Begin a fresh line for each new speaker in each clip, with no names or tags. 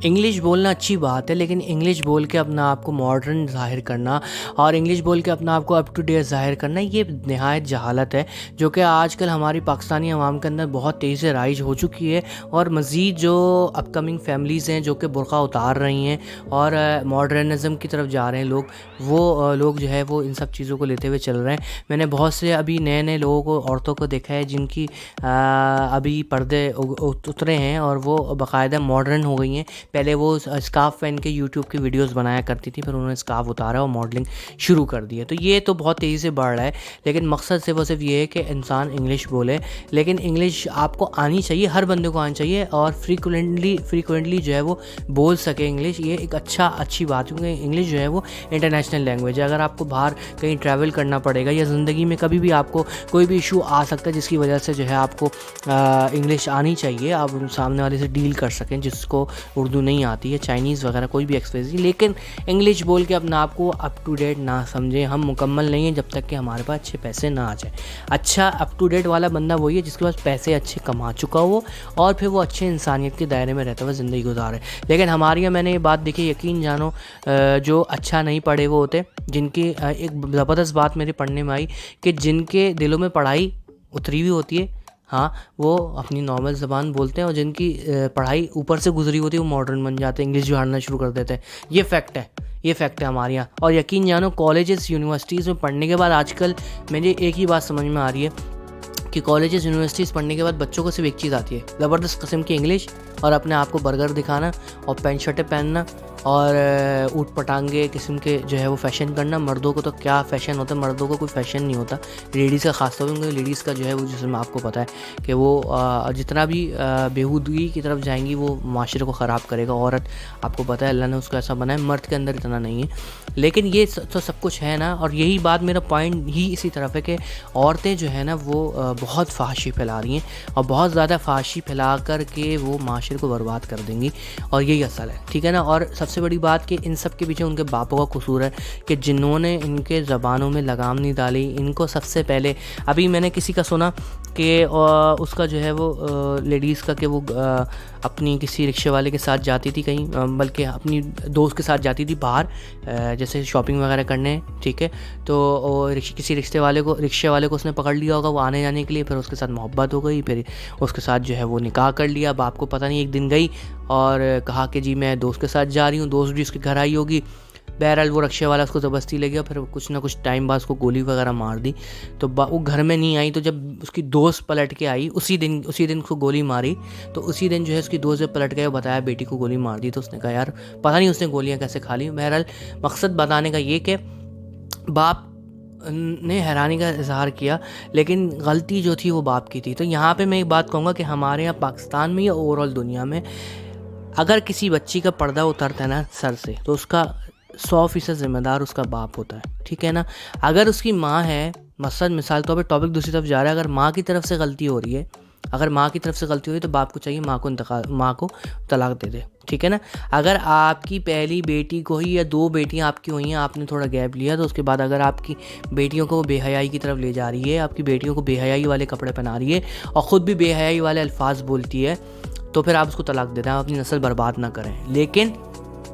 English بولنا اچھی بات ہے، لیکن انگلش بول کے اپنا آپ کو ماڈرن ظاہر کرنا اور انگلش بول کے اپنا آپ کو اپ ٹو ڈیٹ ظاہر کرنا، یہ نہایت جہالت ہے جو کہ آج کل ہماری پاکستانی عوام کے اندر بہت تیزی سے رائج ہو چکی ہے. اور مزید جو اپ کمنگ فیملیز ہیں جو کہ برقع اتار رہی ہیں اور ماڈرنزم کی طرف جا رہے ہیں وہ لوگ جو ہے وہ ان سب چیزوں کو لیتے ہوئے چل رہے ہیں. میں نے بہت سے ابھی نئے نئے لوگوں کو، عورتوں کو دیکھا ہے جن کی ابھی پردے اترے ہیں اور وہ باقاعدہ ماڈرن ہو گئی ہیں. پہلے وہ اسکارف پہن کے یوٹیوب کی ویڈیوز بنایا کرتی تھی، پھر انہوں نے اسکارف اتارا اور ماڈلنگ شروع کر دی ہے. تو یہ تو بہت تیزی سے بڑھ رہا ہے، لیکن مقصد صرف یہ ہے کہ انسان انگلش بولے. لیکن انگلش آپ کو آنی چاہیے، ہر بندے کو آنی چاہیے اور فریکوینٹلی جو ہے وہ بول سکے انگلش. یہ ایک اچھی بات ہے کیونکہ انگلش جو ہے وہ انٹرنیشنل لینگویج ہے. اگر آپ کو باہر کہیں ٹریول کرنا پڑے گا یا زندگی میں کبھی بھی آپ کو کوئی بھی ایشو آ سکتا ہے جس کی وجہ سے جو ہے آپ کو انگلش آنی چاہیے، آپ سامنے والے سے ڈیل کر سکیں جس کو اردو نہیں آتی ہے، چائنیز وغیرہ کوئی بھی ایکسپریس. لیکن انگلش بول کے اپنا آپ کو اپ ٹو ڈیٹ نہ سمجھیں. ہم مکمل نہیں ہیں جب تک کہ ہمارے پاس اچھے پیسے نہ آ جائیں. اچھا اپ ٹو ڈیٹ والا بندہ وہی ہے جس کے پاس پیسے اچھے کما چکا ہو اور پھر وہ اچھے انسانیت کے دائرے میں رہتا ہوا زندگی گزارے. لیکن ہمارے یہاں میں نے یہ بات دیکھی، یقین جانو، جو اچھا نہیں پڑھے وہ ہوتے، جن کی ایک زبردست بات میرے پڑھنے میں آئی کہ جن کے دلوں میں پڑھائی اتری ہوئی ہوتی ہے، ہاں وہ اپنی نارمل زبان بولتے ہیں، اور جن کی پڑھائی اوپر سے گزری ہوتی ہے وہ ماڈرن بن جاتے ہیں، انگلش جھاڑنا شروع کر دیتے ہیں. یہ فیکٹ ہے ہمارے یہاں. اور یقین جانو کالجز یونیورسٹیز میں پڑھنے کے بعد آج کل مجھے ایک ہی بات سمجھ میں آ رہی ہے کہ کالجز یونیورسٹیز پڑھنے کے بعد بچوں کو صرف ایک چیز آتی ہے، زبردست قسم کی انگلش، اور اپنے آپ کو برگر دکھانا اور پینٹ شرٹیں پہننا اور اوٹ پٹانگے قسم کے جو ہے وہ فیشن کرنا. مردوں کو تو کیا فیشن ہوتا ہے، مردوں کو کوئی فیشن نہیں ہوتا. لیڈیز کا خاص طور پہ لیڈیز کا جو ہے وہ جسم آپ کو پتہ ہے کہ وہ جتنا بھی بےہودگی کی طرف جائیں گی وہ معاشرے کو خراب کرے گا. عورت آپ کو پتہ ہے اللہ نے اس کو ایسا بنایا، مرد کے اندر اتنا نہیں ہے. لیکن یہ تو سب کچھ ہے نا، اور یہی بات میرا پوائنٹ ہی اسی طرف ہے کہ عورتیں جو ہے نا وہ بہت فحاشی پھیلا رہی ہیں اور بہت زیادہ فحاشی پھیلا کر کے وہ معاشرے کو برباد کر دیں گی، اور یہی اصل ہے. ٹھیک ہے نا. اور سب سے بڑی بات کہ ان سب کے پیچھے ان کے باپوں کا قصور ہے کہ جنہوں نے ان کے زبانوں میں لگام نہیں ڈالی. ان کو سب سے پہلے، ابھی میں نے کسی کا سنا کہ اس کا جو ہے وہ لیڈیز کا کہ وہ اپنی کسی رکشے والے کے ساتھ جاتی تھی کہیں، بلکہ اپنی دوست کے ساتھ جاتی تھی باہر جیسے شاپنگ وغیرہ کرنے. ٹھیک ہے. تو کسی رکشے والے کو اس نے پکڑ لیا ہوگا وہ آنے جانے کے لیے، پھر اس کے ساتھ محبت ہو گئی، پھر اس کے ساتھ جو ہے وہ نکاح کر لیا. اب آپ کو پتہ نہیں، ایک دن گئی اور کہا کہ جی میں دوست کے ساتھ جا رہی ہوں، دوست بھی اس کے گھر آئی ہوگی. بہرحال وہ رکشے والا اس کو زبردستی لے گیا، پھر کچھ نہ کچھ ٹائم بعد اس کو گولی وغیرہ مار دی. تو وہ گھر میں نہیں آئی، تو جب اس کی دوست پلٹ کے آئی اسی دن اس کو گولی ماری، تو اسی دن جو ہے اس کی دوست جب پلٹ گئے بتایا بیٹی کو گولی مار دی. تو اس نے کہا یار پتہ نہیں اس نے گولیاں کیسے کھا لی. بہرحال مقصد بتانے کا یہ کہ باپ نے حیرانی کا اظہار کیا، لیکن غلطی جو تھی وہ باپ کی تھی. تو یہاں پہ میں ایک بات کہوں گا کہ ہمارے یہاں پاکستان میں یا اوور آل دنیا میں اگر کسی بچی کا پردہ اترتا ہے نا سر سے، تو اس کا 100% ذمہ دار اس کا باپ ہوتا ہے. ٹھیک ہے نا. اگر اس کی ماں ہے، مثال طور پہ ٹاپک دوسری طرف جا رہا ہے، اگر ماں کی طرف سے غلطی ہو رہی ہے تو باپ کو چاہیے ماں کو طلاق دے دے. ٹھیک ہے نا. اگر آپ کی پہلی بیٹی کو ہی یا 2 بیٹیاں آپ کی ہوئی ہیں، آپ نے تھوڑا گیپ لیا، تو اس کے بعد اگر آپ کی بیٹیوں کو بے حیائی کی طرف لے جا رہی ہے، آپ کی بیٹیوں کو بے حیائی والے کپڑے پہنا رہی ہے اور خود بھی بے حیائی والے الفاظ بولتی ہے، تو پھر آپ اس کو طلاق دے دیں. آپ اپنی نسل برباد نہ کریں. لیکن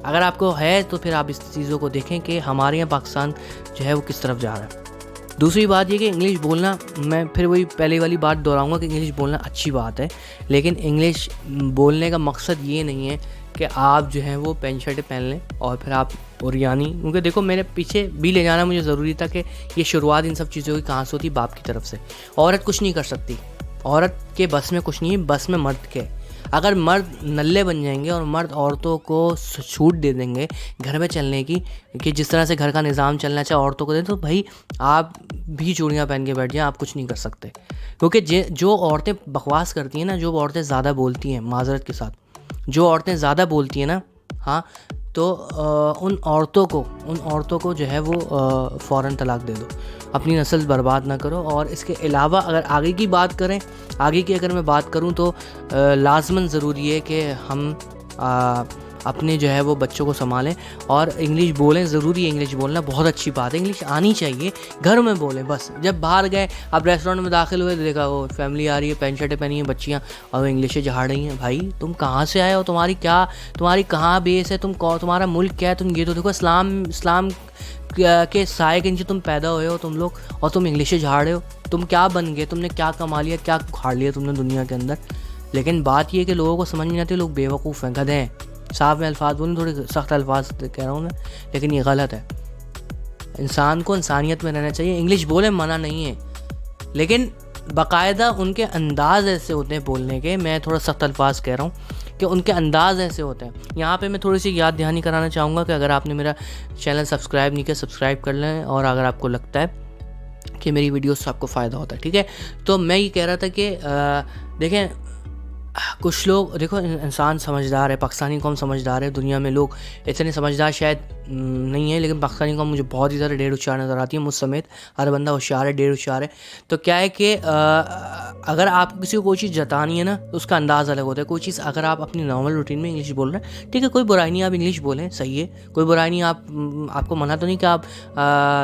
اگر آپ کو ہے تو پھر آپ اس چیزوں کو دیکھیں کہ ہمارے یہاں پاکستان جو ہے وہ کس طرف جا رہا ہے. دوسری بات یہ کہ انگلش بولنا، میں پھر وہی پہلے والی بات دہراؤں گا کہ انگلش بولنا اچھی بات ہے، لیکن انگلش بولنے کا مقصد یہ نہیں ہے کہ آپ جو ہے وہ پینٹ شرٹیں پہن لیں اور پھر آپ اوریانی. کیونکہ دیکھو میرے پیچھے بھی لے جانا مجھے ضروری تھا کہ یہ شروعات ان سب چیزوں کی کہاں سے ہوتی، باپ کی طرف سے. عورت کچھ نہیں کر سکتی، عورت کے بس میں کچھ نہیں ہے، بس میں مرد کے. اگر مرد نلے بن جائیں گے اور مرد عورتوں کو چھوٹ دے دیں گے گھر میں چلنے کی، کہ جس طرح سے گھر کا نظام چلنا چاہے عورتوں کو دیں، تو بھائی آپ بھی چوڑیاں پہن کے بیٹھ جائیں، آپ کچھ نہیں کر سکتے. کیونکہ جو عورتیں بکواس کرتی ہیں نا، جو عورتیں زیادہ بولتی ہیں، معذرت کے ساتھ جو عورتیں زیادہ بولتی ہیں نا، ہاں، تو ان عورتوں کو جو ہے وہ فوراً طلاق دے دو. اپنی نسل برباد نہ کرو. اور اس کے علاوہ اگر آگے کی بات کریں، اگر میں بات کروں تو لازماً ضروری ہے کہ ہم اپنے جو ہے وہ بچوں کو سنبھالیں اور انگلش بولیں. ضروری ہے انگلش بولنا, بہت اچھی بات ہے, انگلش آنی چاہیے. گھر میں بولیں بس. جب باہر گئے, اب ریسٹورینٹ میں داخل ہوئے, دیکھا وہ فیملی آ رہی ہے, پینٹ شرٹیں پہنی ہیں بچیاں, اور وہ انگلش جھاڑ رہی ہیں. بھائی تم کہاں سے آئے ہو, تمہاری کہاں بیس ہے, تمہارا ملک کیا ہے, تم یہ تو دیکھو اسلام کے سائے کے نیچے تم پیدا ہوئے ہو تم لوگ, اور تم انگلش جھاڑ رہے ہو. تم کیا بن گئے, تم نے کیا کما لیا, کیا کھاڑ لیا تم نے دنیا کے اندر. لیکن بات یہ ہے کہ لوگوں کو سمجھ نہیں آتی, لوگ بیوقوف ہیں, گدھے ہیں. صاف میں الفاظ بولیں, تھوڑے سخت الفاظ کہہ رہا ہوں میں, لیکن یہ غلط ہے. انسان کو انسانیت میں رہنا چاہیے. انگلش بولیں منع نہیں ہے, لیکن باقاعدہ ان کے انداز ایسے ہوتے ہیں بولنے کے, میں تھوڑا سخت الفاظ کہہ رہا ہوں کہ ان کے انداز ایسے ہوتے ہیں. یہاں پہ میں تھوڑی سی یاد دہانی کرانا چاہوں گا کہ اگر آپ نے میرا چینل سبسکرائب نہیں کیا, سبسکرائب کر لیں, اور اگر آپ کو لگتا ہے کہ میری ویڈیوز سے آپ کو فائدہ ہوتا ہے, ٹھیک ہے. تو میں یہ کہہ رہا تھا کہ دیکھیں, کچھ لوگ دیکھو انسان سمجھدار ہے, پاکستانی قوم سمجھدار ہے. دنیا میں لوگ اتنے سمجھدار شاید نہیں ہے, لیکن پاکستانی قوم مجھے بہت ہی زیادہ ڈیڑھ ہوشیار نظر آتی ہے, مجھ سمیت. ہر بندہ ہوشیار ہے, ڈیڑھ ہوشیار ہے. تو کیا ہے کہ اگر آپ کو کسی کو کوئی چیز جتانی ہے نا, تو اس کا انداز الگ ہوتا ہے. کوئی چیز اگر آپ اپنی نارمل روٹین میں انگلش بول رہے ہیں, ٹھیک ہے, کوئی برائی نہیں, آپ انگلش بولیں, صحیح ہے, کوئی برائی نہیں. آپ کو منع تو نہیں کہ آپ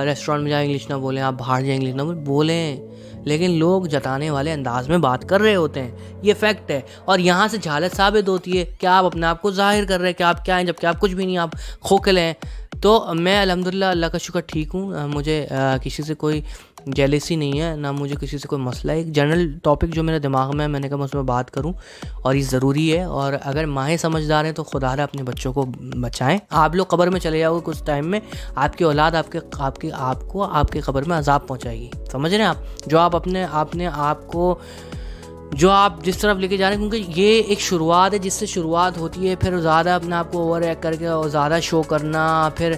ریسٹورینٹ میں جائیں انگلش نہ بولیں, آپ باہر جائیں انگلش نہ بولیں, لیکن لوگ جتانے والے انداز میں بات کر رہے ہوتے ہیں, یہ فیکٹ ہے. اور یہاں سے جہالت ثابت ہوتی ہے کہ آپ اپنے آپ کو ظاہر کر رہے ہیں کہ آپ کیا ہیں, جب کہ آپ کچھ بھی نہیں, آپ کھوکھلے ہیں. تو میں الحمدللہ اللہ کا شکر ٹھیک ہوں, مجھے کسی سے کوئی جیلیسی نہیں ہے, نہ مجھے کسی سے کوئی مسئلہ ہے. ایک جنرل ٹاپک جو میرے دماغ میں ہے, میں نے کہا میں اس میں بات کروں, اور یہ ضروری ہے. اور اگر مائیں سمجھدار ہیں تو خدا رہا اپنے بچوں کو بچائیں. آپ لوگ قبر میں چلے جاؤ گے کچھ ٹائم میں, آپ کی اولاد آپ کے قبر میں عذاب پہنچائے گی. سمجھ رہے ہیں آپ, جو آپ اپنے آپ کو جو آپ جس طرف لے کے جا رہے ہیں, کیونکہ یہ ایک شروعات ہے جس سے شروعات ہوتی ہے. پھر زیادہ اپنے آپ کو اوور ایکٹ کر کے اور زیادہ شو کرنا, پھر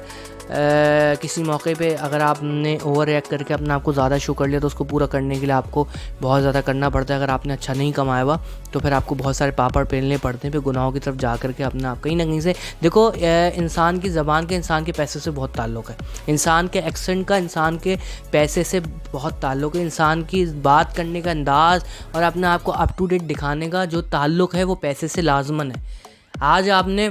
کسی موقع پہ اگر آپ نے اوور ایکٹ کر کے اپنے آپ کو زیادہ شو کر لیا, تو اس کو پورا کرنے کے لیے آپ کو بہت زیادہ کرنا پڑتا ہے. اگر آپ نے اچھا نہیں کمایا ہوا تو پھر آپ کو بہت سارے پاپڑ پھیلنے پڑتے ہیں, پھر گناہوں کی طرف جا کر کے اپنے آپ کہیں نہ کہیں سے. دیکھو انسان کی زبان کے, انسان کے پیسے سے بہت تعلق ہے, انسان کے ایکسنٹ کا انسان کے پیسے سے بہت تعلق ہے, انسان کی بات کرنے کا انداز اور اپنے آپ کو اپ ٹو ڈیٹ دکھانے کا جو تعلق ہے وہ پیسے سے لازماً ہے. آج آپ نے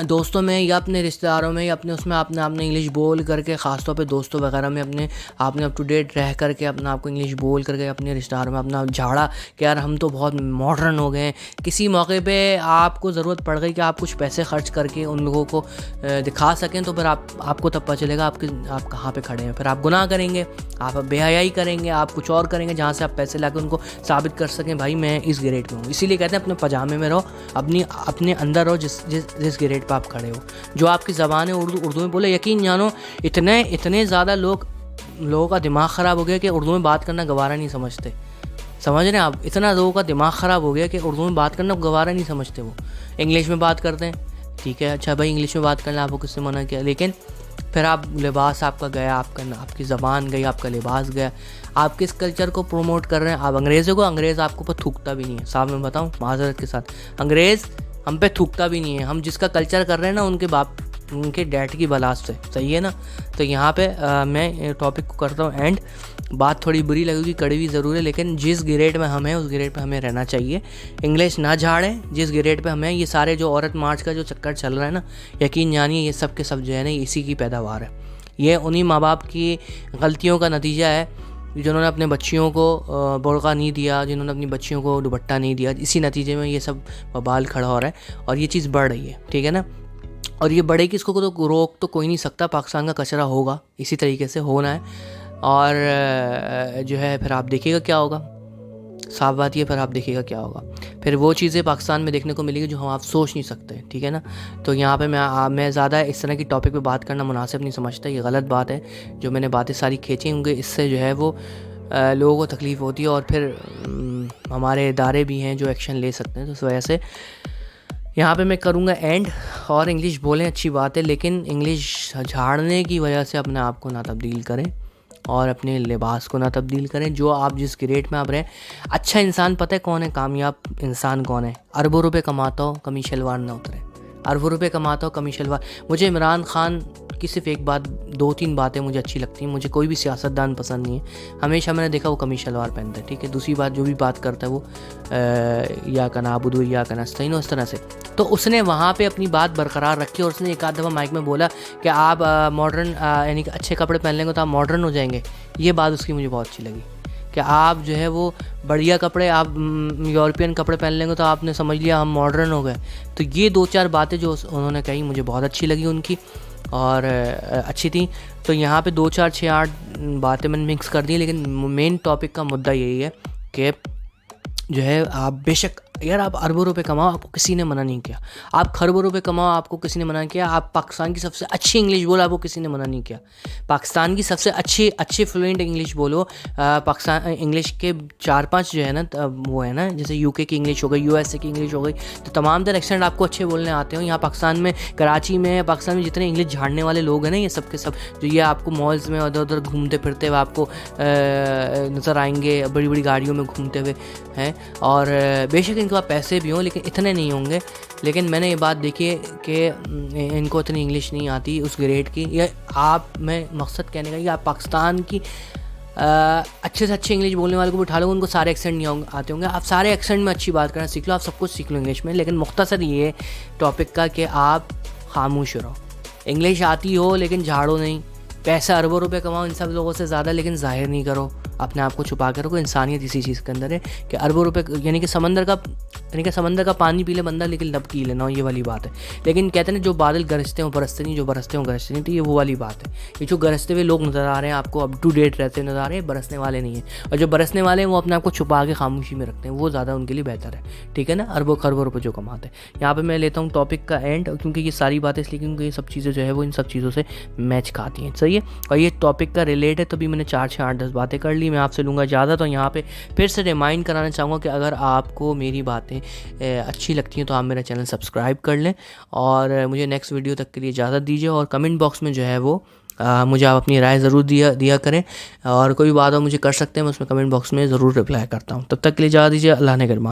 دوستوں میں یا اپنے رشتہ داروں میں یا اپنے اس میں آپ نے انگلش بول کر کے, خاص طور پہ دوستوں وغیرہ میں آپ نے اپ ٹو ڈیٹ رہ کر کے اپنا آپ کو انگلش بول کر کے اپنے رشتہ داروں میں اپنا جھاڑا کہ یار ہم تو بہت ماڈرن ہو گئے ہیں. کسی موقع پہ آپ کو ضرورت پڑ گئی کہ آپ کچھ پیسے خرچ کر کے ان لوگوں کو دکھا سکیں, تو پھر آپ کو تب پتہ چلے گا آپ کہاں پہ کھڑے ہیں. پھر آپ گناہ کریں گے, آپ بے حیائی کریں گے, آپ کچھ اور کریں گے جہاں سے آپ پیسے لا کے ان کو ثابت کر سکیں بھائی میں اس گریڈ میں ہوں. اسی لیے کہتے ہیں اپنے پجامے میں رہو, اپنے اندر رہو جس گریڈ پہ آپ کھڑے ہو. جو آپ کی زبان ہے اردو میں بولے, یقین جانو اتنے زیادہ لوگوں کا دماغ خراب ہو گیا کہ اردو میں بات کرنا گوارا نہیں سمجھتے. سمجھ رہے ہیں آپ, اتنا لوگوں کا دماغ خراب ہو گیا کہ اردو میں بات کرنا گوارا نہیں سمجھتے. وہ انگلش میں بات کرتے ہیں, ٹھیک ہے, اچھا بھائی انگلش میں بات کرنا آپ کو کس سے منع کیا, لیکن پھر آپ لباس آپ کا گیا, آپ کی زبان گئی, آپ کا لباس گیا, آپ کس کلچر کو پروموٹ کر رہے ہیں. آپ انگریز آپ کو اوپر تھوکتا بھی نہیں ہے, صاحب میں بتاؤں معذرت کے ساتھ, انگریز ہم پہ تھوکتا بھی نہیں ہے. ہم جس کا کلچر کر رہے ہیں نا, ان کے ڈیڈ کی بلاس سے, صحیح ہے نا. تو یہاں پہ میں ٹاپک کو کرتا ہوں اینڈ. بات تھوڑی بری لگے گی, کڑوی ضرور ہے, لیکن جس گریڈ میں ہم ہیں اس گریڈ پہ ہمیں رہنا چاہیے. انگلش نہ جھاڑیں جس گریڈ پہ ہمیں. یہ سارے جو عورت مارچ کا جو چکر چل رہا ہے نا, یقین جانیے یہ سب کے سب جو ہے نا اسی کی پیداوار ہے. یہ انہی ماں باپ کی غلطیوں کا نتیجہ ہے جنہوں نے اپنے بچیوں کو برقع نہیں دیا, جنہوں نے اپنی بچیوں کو دوپٹہ نہیں دیا. اسی نتیجے میں یہ سب وبال کھڑا ہو رہا ہے اور یہ چیز بڑھ رہی ہے, ٹھیک ہے نا. اور یہ بڑھے گی, اس کو تو روک تو کوئی نہیں سکتا. پاکستان کا کچرا ہوگا, اسی طریقے سے ہونا ہے. اور جو ہے پھر آپ دیکھیے گا کیا ہوگا, صاف بات یہ, پھر آپ دیکھیے گا کیا ہوگا. پھر وہ چیزیں پاکستان میں دیکھنے کو ملے گی جو ہم آپ سوچ نہیں سکتے, ٹھیک ہے نا. تو یہاں پہ میں زیادہ اس طرح کی ٹاپک پہ بات کرنا مناسب نہیں سمجھتا. یہ غلط بات ہے جو میں نے باتیں ساری کھینچی, کیونکہ اس سے جو ہے وہ لوگوں کو تکلیف ہوتی ہے, اور پھر ہمارے ادارے بھی ہیں جو ایکشن لے سکتے ہیں. تو اس وجہ سے یہاں پہ میں کروں گا اینڈ. اور انگلش بولیں اچھی بات ہے, لیکن انگلش جھاڑنے کی وجہ سے اپنے آپ کو نہ تبدیل کریں اور اپنے لباس کو نہ تبدیل کریں. جو آپ جس گریڈ میں آپ رہیں, اچھا انسان پتہ ہے کون ہے, کامیاب انسان کون ہے, اربوں روپے کماتا ہو کمی شلوار نہ اترے, اربوں روپے کماتا ہو کمی شلوار. مجھے عمران خان کی صرف ایک بات 2-3 باتیں مجھے اچھی لگتی ہیں. مجھے کوئی بھی سیاستدان پسند نہیں ہے, ہمیشہ میں نے دیکھا وہ قمیص شلوار پہنتا ہے, ٹھیک ہے. دوسری بات جو بھی بات کرتا ہے وہ یا کا نعبد و یا کا نستعین اس طرح سے. تو اس نے وہاں پہ اپنی بات برقرار رکھی, اور اس نے ایک آدھ دفعہ مائک میں بولا کہ آپ ماڈرن یعنی کہ اچھے کپڑے پہن لیں گے تو آپ ماڈرن ہو جائیں گے. یہ بات اس کی مجھے بہت اچھی لگی کہ آپ جو ہے وہ بڑھیا کپڑے, آپ یورپین کپڑے پہن لیں گے تو آپ نے سمجھ لیا ہم ماڈرن ہو گئے. تو یہ 2-4 باتیں جو انہوں نے کہی مجھے بہت اچھی لگی ان کی, اور اچھی تھیں. تو یہاں پہ 2-4-6-8 باتیں میں نے مکس کر دی, لیکن مین ٹاپک کا مدعا یہی ہے کہ جو ہے آپ بے شک یار آپ اربوں روپے کماؤ, آپ کو کسی نے منع نہیں کیا. آپ خربوں روپے کماؤ, آپ کو کسی نے منع کیا. آپ پاکستان کی سب سے اچھی انگلش بولو, آپ کو کسی نے منع نہیں کیا. پاکستان کی سب سے اچھی فلوئنٹ انگلش بولو. پاکستان انگلش کے 4-5 جو ہے نا وہ ہے نا, جیسے یو کے کی انگلش ہو گئی, یو ایس اے کی انگلش ہو گئی, تو تمام تر ایکسینٹ آپ کو اچھے بولنے آتے ہوں. یہاں پاکستان میں کراچی میں پاکستان میں جتنے انگلش جھاڑنے والے لوگ ہیں نا, یہ سب کے سب جو یہ آپ کو مالز میں ادھر ادھر گھومتے پھرتے ہوئے آپ کو نظر آئیں گے, بڑی بڑی گاڑیوں میں گھومتے ہوئے ہیں. اور بے شک ان کے پاس پیسے بھی ہوں لیکن اتنے نہیں ہوں گے. لیکن میں نے یہ بات دیکھی ہے کہ ان کو اتنی انگلش نہیں آتی اس گریڈ کی. یہ آپ میں مقصد کہنے کا کہ آپ پاکستان کی اچھے سے اچھے انگلش بولنے والے کو بٹھا لو, ان کو سارے ایکسینٹ نہیں آتے ہوں گے. آپ سارے ایکسینٹ میں اچھی بات کرنا سیکھ لو, آپ سب کچھ سیکھ لو انگلش میں. لیکن مختصر یہ ٹاپک کا کہ آپ خاموش رہو, انگلش آتی ہو لیکن جھاڑو نہیں. پیسہ اربوں روپے کماؤ ان سب لوگوں سے زیادہ, لیکن ظاہر نہیں کرو, اپنے آپ کو چھپا کے رکھو. انسانیت اسی چیز کے اندر ہے کہ اربوں روپے یعنی کہ سمندر کا پانی پی لے بندہ لیکن لب کی لینا, یہ والی بات ہے. لیکن کہتے ہیں جو بادل گرجتے ہوں برستے نہیں, جو برستے ہوں گرجتے نہیں, تو یہ وہ والی بات ہے. یہ جو گرجتے ہوئے لوگ نظر آ رہے ہیں آپ کو, اپ ٹو ڈیٹ رہتے ہوئے نظر آ رہے ہیں, برسنے والے نہیں ہیں. اور جو برسنے والے ہیں وہ اپنے آپ کو چھپا کے خاموشی میں رکھتے ہیں, وہ زیادہ ان کے لیے بہتر ہے, ٹھیک ہے نا. اربوں خربوں روپے جو کماتے ہیں. یہاں پہ میں لیتا ہوں ٹاپک کا اینڈ, کیونکہ یہ ساری باتیں اس لیے کیونکہ یہ سب چیزیں جو ہے وہ ان سب چیزوں سے میچ کھاتی ہیں, صحیح ہے. اور یہ ٹاپک کا ریلیٹ ہے, تبھی میں نے 4-6-8-10 باتیں کر لی. میں آپ سے لوں گا اجازت, اور یہاں پہ پھر سے ریمائنڈ کرانا چاہوں گا کہ اگر آپ کو میری باتیں اچھی لگتی ہیں تو آپ میرا چینل سبسکرائب کر لیں, اور مجھے نیکسٹ ویڈیو تک کے لیے اجازت دیجیے. اور کمنٹ باکس میں جو ہے وہ مجھے آپ اپنی رائے ضرور دیا کریں, اور کوئی بات ہو مجھے کر سکتے ہیں, میں اس میں کمنٹ باکس میں ضرور رپلائی کرتا ہوں. تب تک کے لیے اجازت دیجیے. اللہ نے کرما.